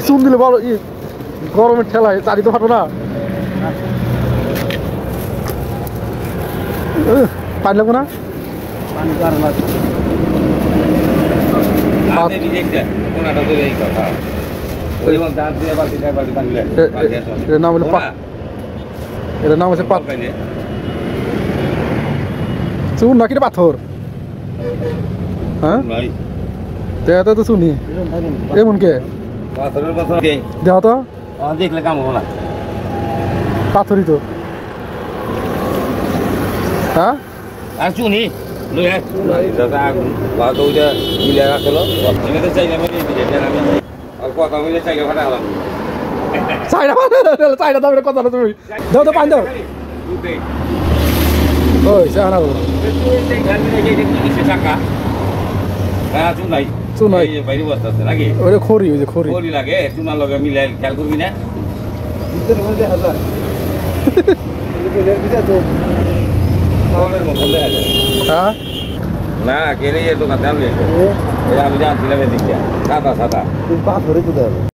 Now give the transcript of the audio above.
চুন দিলে বলো গরমের ঠেলায় চারি তো ফাটো না পানি লাগবো না নাম হলো এটার নাম হচ্ছে চুন নাকি পাথর হ্যাঁ দেখা তো শুনি এমন কে দেহ তো দেখলে কাম হবো না পাথরই তো হ্যাঁ আর চুনি আগুন ওইটা মিলে রাখলো চাইলে কথা মিলে চাইলে ফাটা হলাম চাইনা দামের কথা না তুমি দাও তো পানি দাও ওই চা না টাকা চুনাই চুনাই বাইরে বসতে আছে নাকি ওই খড়ি ওই যে খড়ি খড়ি লাগে চুনার লগে মিলে খেয়াল করবি না হ্যাঁ না কেনে দোকান আমি জানছিলাম এদিকে সাদা সাদা পাথরে তো